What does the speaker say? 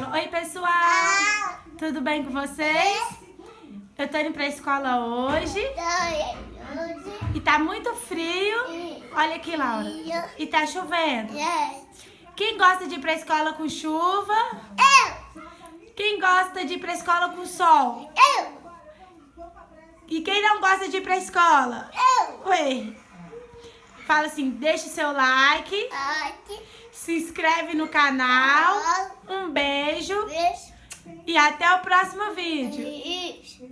Fala, oi pessoal, tudo bem com vocês? Eu tô indo pra escola hoje e tá muito frio. Olha aqui, Laura. E tá chovendo. Quem gosta de ir pra escola com chuva? Eu! Quem gosta de ir pra escola com sol? Eu! E quem não gosta de ir pra escola? Eu! Ué. Fala assim, deixa o seu like, Aqui. se inscreve no canal, um beijo Beijo. e até o próximo vídeo. Isso.